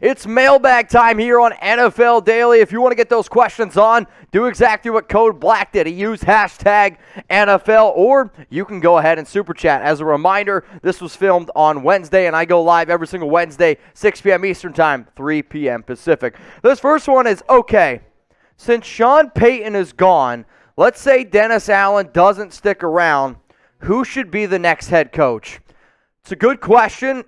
It's mailbag time here on NFL Daily. If you want to get those questions on, do exactly what Code Black did. He used hashtag NFL, or you can go ahead and super chat. As a reminder, this was filmed on Wednesday, and I go live every single Wednesday, 6 p.m. Eastern Time, 3 p.m. Pacific. This first one is, okay, since Sean Payton is gone, let's say Dennis Allen doesn't stick around, who should be the next head coach? It's a good question.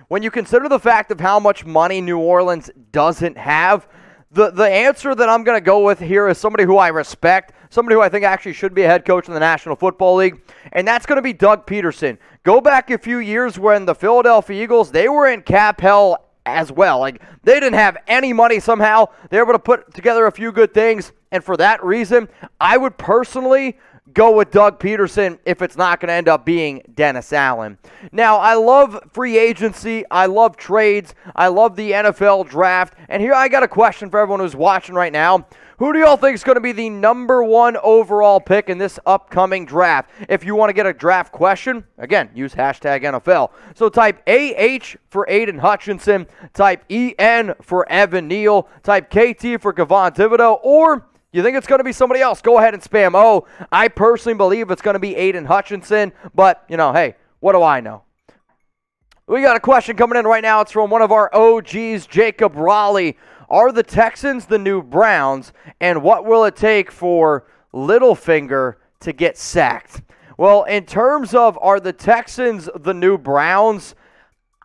When you consider the fact of how much money New Orleans doesn't have, the answer that I'm going to go with here is somebody who I respect, somebody who I think actually should be a head coach in the National Football League, and that's going to be Doug Peterson. Go back a few years when the Philadelphia Eagles, they were in cap hell as well. Like, they didn't have any money somehow. They were able to put together a few good things, and for that reason, I would personally go with Doug Peterson if it's not going to end up being Dennis Allen. Now, I love free agency. I love trades. I love the NFL draft. And here I got a question for everyone who's watching right now. Who do y'all think is going to be the number one overall pick in this upcoming draft? If you want to get a draft question, again, use hashtag NFL. So type AH for Aiden Hutchinson, type EN for Evan Neal, type KT for Kevon Thibodeau, or you think it's going to be somebody else? Go ahead and spam. Oh, I personally believe it's going to be Aiden Hutchinson, but, hey, what do I know? We got a question coming in right now. It's from one of our OGs, Jacob Rawleigh. Are the Texans the new Browns, and what will it take for Littlefinger to get sacked? Well, in terms of are the Texans the new Browns,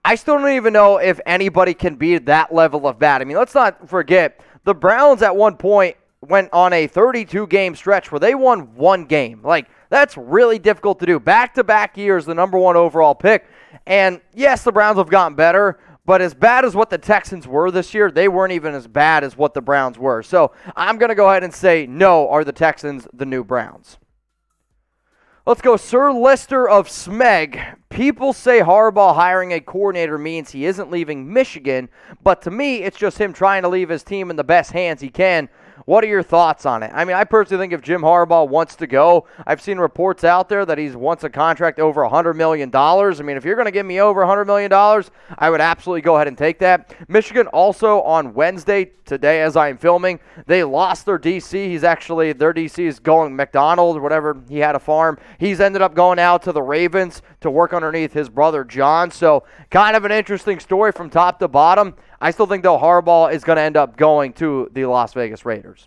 I still don't even know if anybody can be that level of bad. I mean, let's not forget, the Browns at one point went on a 32-game stretch where they won one game. Like, that's really difficult to do. Back-to-back years, the number one overall pick. And, yes, the Browns have gotten better, but as bad as what the Texans were this year, they weren't even as bad as what the Browns were. So I'm going to go ahead and say, no, are the Texans the new Browns? Let's go, Sir Lister of Smeg. People say Harbaugh hiring a coordinator means he isn't leaving Michigan, but to me, it's just him trying to leave his team in the best hands he can. What are your thoughts on it? I mean, I personally think if Jim Harbaugh wants to go, I've seen reports out there that he wants a contract over $100 million. I mean, if you're going to give me over $100 million, I would absolutely go ahead and take that. Michigan also on Wednesday, today as I am filming, they lost their DC. Their DC is going McDonald or whatever. He had a farm. He's ended up going out to the Ravens to work underneath his brother John. So kind of an interesting story from top to bottom. I still think, though, Harbaugh is going to end up going to the Las Vegas Raiders.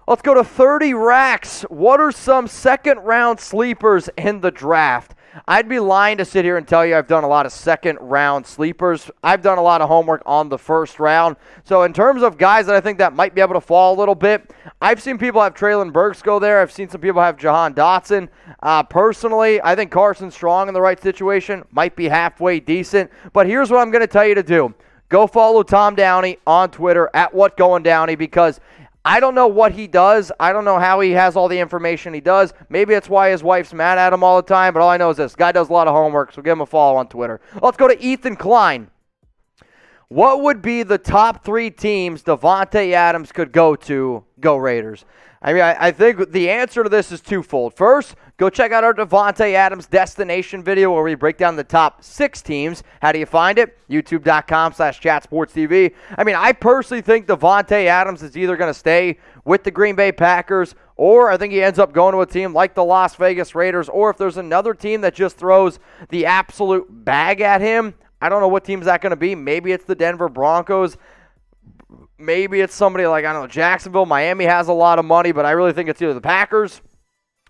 Let's go to 30 Racks. What are some second-round sleepers in the draft? I'd be lying to sit here and tell you I've done a lot of second-round sleepers. I've done a lot of homework on the first round. So in terms of guys that I think that might be able to fall a little bit, I've seen people have Treylon Burks go there. I've seen some people have Jahan Dotson. Personally, I think Carson Strong in the right situation might be halfway decent. But here's what I'm going to tell you to do. Go follow Tom Downey on Twitter at WhatGoingDowney, because I don't know what he does. I don't know how he has all the information he does. Maybe that's why his wife's mad at him all the time, but all I know is this. Guy does a lot of homework, so give him a follow on Twitter. Let's go to Ethan Klein. What would be the top three teams Davante Adams could go to? Go Raiders. I mean, I think the answer to this is twofold. First, go check out our Davante Adams destination video where we break down the top 6 teams. How do you find it? YouTube.com/ChatSportsTV. I mean, I personally think Davante Adams is either going to stay with the Green Bay Packers, or I think he ends up going to a team like the Las Vegas Raiders, or if there's another team that just throws the absolute bag at him, I don't know what team is that going to be. Maybe it's the Denver Broncos. Maybe it's somebody like, I don't know, Jacksonville. Miami has a lot of money, but I really think it's either the Packers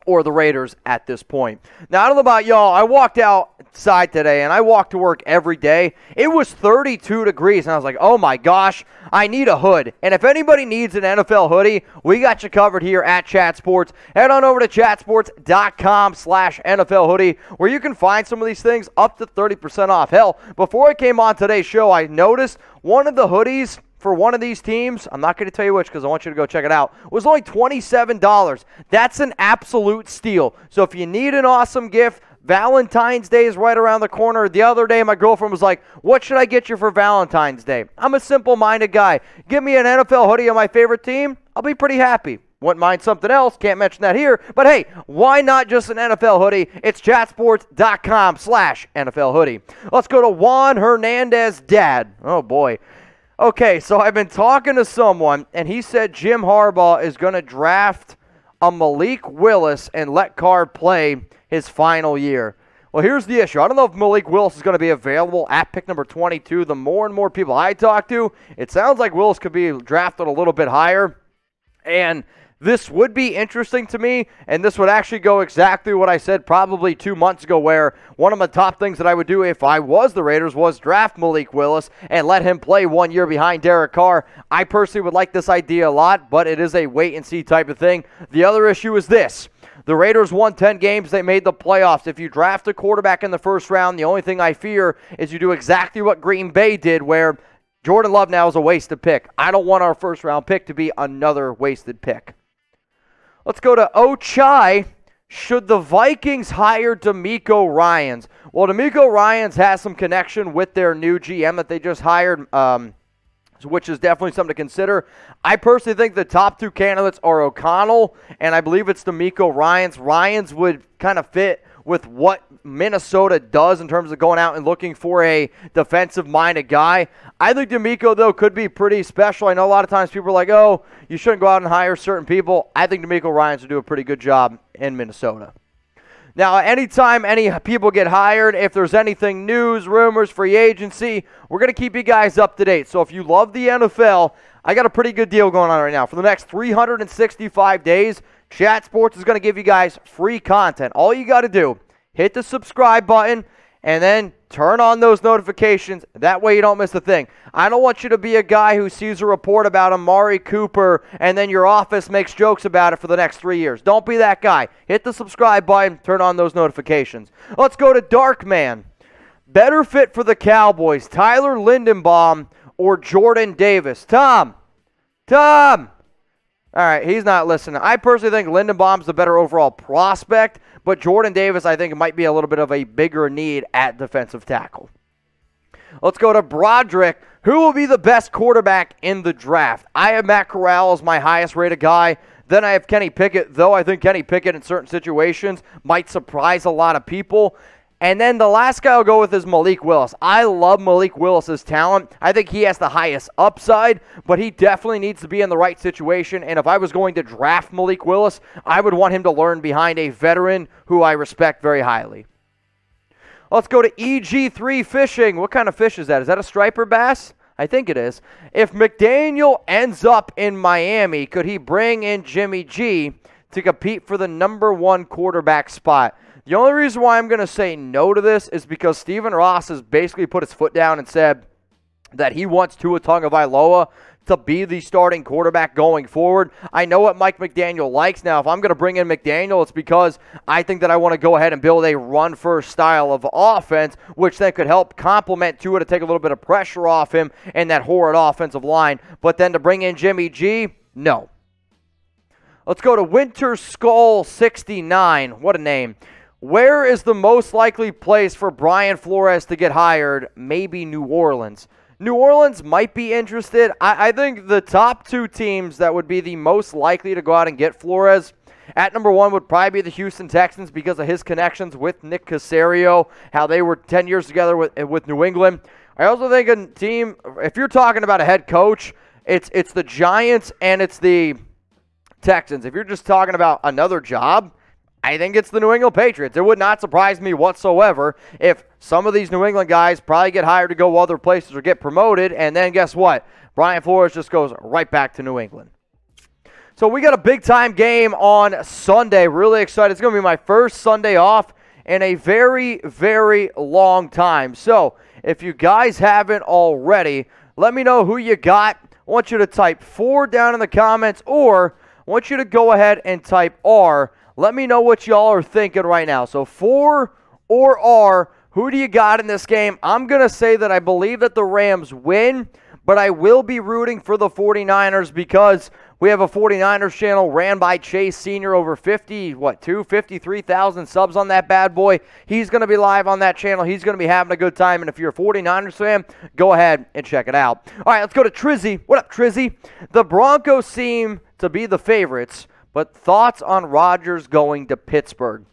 or the Raiders at this point. Now, I don't know about y'all. I walked outside today, and I walk to work every day. It was 32 degrees, and I was like, oh my gosh, I need a hood. And if anybody needs an NFL hoodie, we got you covered here at Chat Sports. Head on over to chatsports.com/NFL hoodie, where you can find some of these things up to 30% off. Hell, before I came on today's show, I noticed one of the hoodies for one of these teams, I'm not going to tell you which because I want you to go check it out, was only $27. That's an absolute steal. So if you need an awesome gift, Valentine's Day is right around the corner. The other day, my girlfriend was like, what should I get you for Valentine's Day? I'm a simple-minded guy. Give me an NFL hoodie of my favorite team, I'll be pretty happy. wouldn't mind something else. Can't mention that here. But hey, why not just an NFL hoodie? It's chatsports.com/NFL hoodie. Let's go to Juan Hernandez dad. Oh, boy. Okay, so I've been talking to someone, and he said Jim Harbaugh is going to draft a Malik Willis and let Carr play his final year. Well, here's the issue. I don't know if Malik Willis is going to be available at pick number 22. The more and more people I talk to, it sounds like Willis could be drafted a little bit higher. And this would be interesting to me, and this would actually go exactly what I said probably 2 months ago, where one of the top things that I would do if I was the Raiders was draft Malik Willis and let him play 1 year behind Derek Carr. I personally would like this idea a lot, but it is a wait-and-see type of thing. The other issue is this. The Raiders won 10 games. They made the playoffs. If you draft a quarterback in the first round, the only thing I fear is you do exactly what Green Bay did, where Jordan Love now is a wasted pick. I don't want our first-round pick to be another wasted pick. Let's go to Ochai. Should the Vikings hire DeMeco Ryans? Well, DeMeco Ryans has some connection with their new GM that they just hired, which is definitely something to consider. I personally think the top two candidates are O'Connell, and I believe it's DeMeco Ryans. Ryans would kind of fit with what Minnesota does in terms of going out and looking for a defensive-minded guy. I think DeMeco, though, could be pretty special. I know a lot of times people are like, oh, you shouldn't go out and hire certain people. I think DeMeco Ryans would do a pretty good job in Minnesota. Now, anytime any people get hired, if there's anything news, rumors, free agency, we're going to keep you guys up to date. So if you love the NFL, I got a pretty good deal going on right now. For the next 365 days, Chat Sports is going to give you guys free content. All you got to do, hit the subscribe button, and then turn on those notifications. That way you don't miss a thing. I don't want you to be a guy who sees a report about Amari Cooper and then your office makes jokes about it for the next 3 years. Don't be that guy. Hit the subscribe button, turn on those notifications. Let's go to Darkman. Better fit for the Cowboys, Tyler Linderbaum or Jordan Davis? Tom! All right, he's not listening. I personally think Lindenbaum's the better overall prospect, but Jordan Davis, I think, might be a little bit of a bigger need at defensive tackle. Let's go to Broderick. Who will be the best quarterback in the draft? I have Matt Corral as my highest rated guy. Then I have Kenny Pickett, though I think Kenny Pickett in certain situations might surprise a lot of people. And then the last guy I'll go with is Malik Willis. I love Malik Willis' talent. I think he has the highest upside, but he definitely needs to be in the right situation. And if I was going to draft Malik Willis, I would want him to learn behind a veteran who I respect very highly. Let's go to EG3 Fishing. What kind of fish is that? Is that a striper bass? I think it is. If McDaniel ends up in Miami, could he bring in Jimmy G to compete for the #1 quarterback spot? The only reason why I'm going to say no to this is because Stephen Ross has basically put his foot down and said that he wants Tua Tagovailoa to be the starting quarterback going forward. I know what Mike McDaniel likes. Now, if I'm going to bring in McDaniel, it's because I think that I want to go ahead and build a run-first style of offense, which then could help complement Tua to take a little bit of pressure off him and that horrid offensive line. But then to bring in Jimmy G, no. Let's go to Winter Skull 69. What a name. Where is the most likely place for Brian Flores to get hired? Maybe New Orleans. New Orleans might be interested. I think the top two teams that would be the most likely to go out and get Flores, at #1 would probably be the Houston Texans because of his connections with Nick Caserio, how they were 10 years together with New England. I also think a team, if you're talking about a head coach, it's the Giants and it's the Texans. If you're just talking about another job, I think it's the New England Patriots. It would not surprise me whatsoever if some of these New England guys probably get hired to go other places or get promoted, and then guess what? Brian Flores just goes right back to New England. So we got a big-time game on Sunday. Really excited. It's going to be my first Sunday off in a very, very long time. So if you guys haven't already, let me know who you got. I want you to type 4 down in the comments, or I want you to go ahead and type R. Let me know what y'all are thinking right now. So 4 or R, who do you got in this game? I'm going to say that I believe that the Rams win, but I will be rooting for the 49ers because we have a 49ers channel ran by Chase Sr. over 53,000 subs on that bad boy. He's going to be live on that channel. He's going to be having a good time, and if you're a 49ers fan, go ahead and check it out. All right, let's go to Trizzy. What up, Trizzy? The Broncos seem to be the favorites. but thoughts on Rodgers going to Pittsburgh?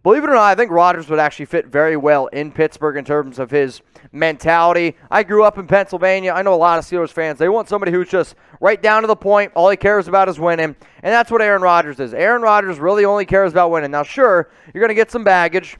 Believe it or not, I think Rodgers would actually fit very well in Pittsburgh in terms of his mentality. I grew up in Pennsylvania. I know a lot of Steelers fans. They want somebody who's just right down to the point. All he cares about is winning, and that's what Aaron Rodgers is. Aaron Rodgers really only cares about winning. Now, sure, you're going to get some baggage.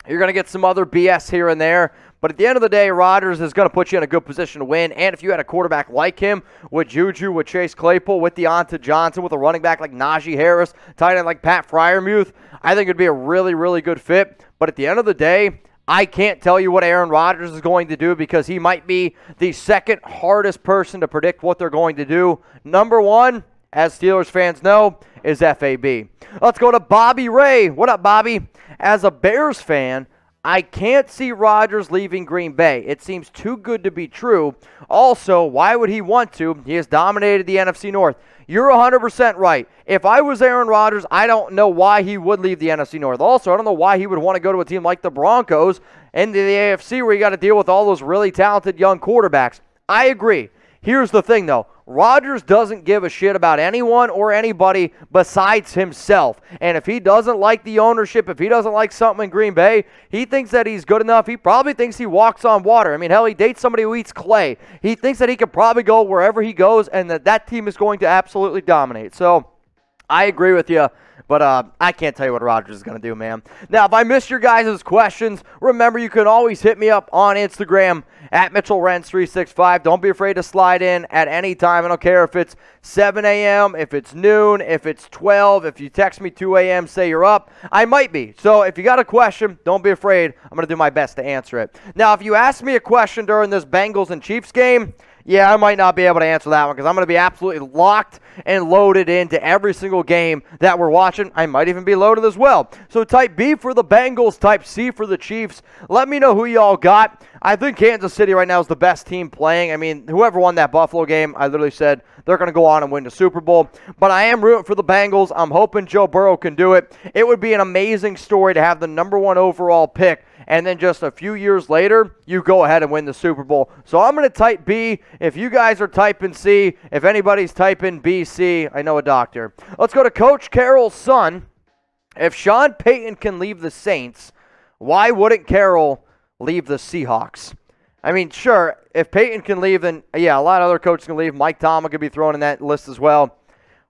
You're going to get some other BS here and there. But at the end of the day, Rodgers is going to put you in a good position to win. And if you had a quarterback like him, with Juju, with Chase Claypool, with Deonta Johnson, with a running back like Najee Harris, tight end like Pat Freiermuth, I think it would be a really, really good fit. But at the end of the day, I can't tell you what Aaron Rodgers is going to do because he might be the second hardest person to predict what they're going to do. Number one, as Steelers fans know, is FAB. Let's go to Bobby Ray. What up, Bobby? As a Bears fan, I can't see Rodgers leaving Green Bay. It seems too good to be true. Also, why would he want to? He has dominated the NFC North. You're 100% right. If I was Aaron Rodgers, I don't know why he would leave the NFC North. Also, I don't know why he would want to go to a team like the Broncos into the AFC where you got to deal with all those really talented young quarterbacks. I agree. Here's the thing, though. Rodgers doesn't give a shit about anyone or anybody besides himself. And if he doesn't like the ownership, if he doesn't like something in Green Bay, he thinks that he's good enough. He probably thinks he walks on water. I mean, hell, he dates somebody who eats clay. He thinks that he could probably go wherever he goes and that team is going to absolutely dominate. So I agree with you. But I can't tell you what Rodgers is going to do, man. Now, if I missed your guys' questions, remember you can always hit me up on Instagram at MitchellRents365. Don't be afraid to slide in at any time. I don't care if it's 7 a.m., if it's noon, if it's 12. If you text me 2 a.m., say you're up. I might be. So if you got a question, don't be afraid. I'm going to do my best to answer it. Now, if you ask me a question during this Bengals and Chiefs game, yeah, I might not be able to answer that one because I'm going to be absolutely locked and loaded into every single game that we're watching. I might even be loaded as well. So type B for the Bengals, type C for the Chiefs. Let me know who y'all got. I think Kansas City right now is the best team playing. I mean, whoever won that Buffalo game, I literally said they're going to go on and win the Super Bowl. But I am rooting for the Bengals. I'm hoping Joe Burrow can do it. It would be an amazing story to have the #1 overall pick, and then just a few years later, you go ahead and win the Super Bowl. So I'm going to type B. If you guys are typing C, if anybody's typing BC, I know a doctor. Let's go to Coach Carroll's son. If Sean Payton can leave the Saints, why wouldn't Carroll leave the Seahawks? I mean, sure, if Payton can leave, then, yeah, a lot of other coaches can leave. Mike Tomlin could be thrown in that list as well.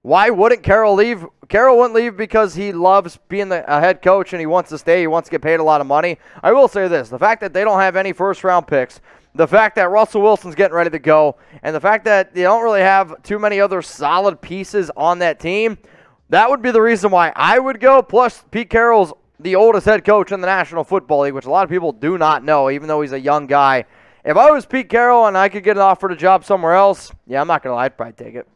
Why wouldn't Carroll leave? Carroll wouldn't leave because he loves being a head coach and he wants to stay. He wants to get paid a lot of money. I will say this. The fact that they don't have any first-round picks, the fact that Russell Wilson's getting ready to go, and the fact that they don't really have too many other solid pieces on that team, that would be the reason why I would go. Plus, Pete Carroll's the oldest head coach in the National Football League, which a lot of people do not know, even though he's a young guy. If I was Pete Carroll and I could get an offer to job somewhere else, yeah, I'm not going to lie, I'd probably take it.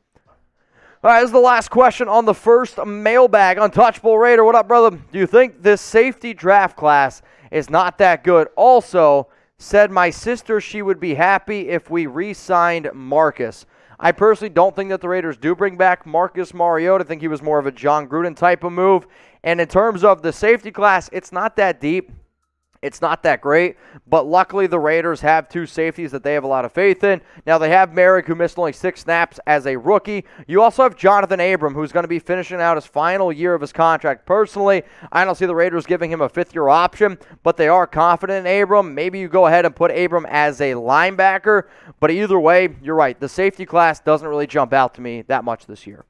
All right, this is the last question on the first mailbag. Untouchable Raider, what up, brother? Do you think this safety draft class is not that good? Also, said my sister she would be happy if we re-signed Marcus. I personally don't think that the Raiders do bring back Marcus Mariota. I think he was more of a John Gruden type of move. And in terms of the safety class, it's not that deep. It's not that great, but luckily the Raiders have two safeties that they have a lot of faith in. Now, they have Merrick, who missed only 6 snaps as a rookie. You also have Jonathan Abram, who's going to be finishing out his final year of his contract. Personally, I don't see the Raiders giving him a 5th-year option, but they are confident in Abram. Maybe you go ahead and put Abram as a linebacker, but either way, you're right. The safety class doesn't really jump out to me that much this year.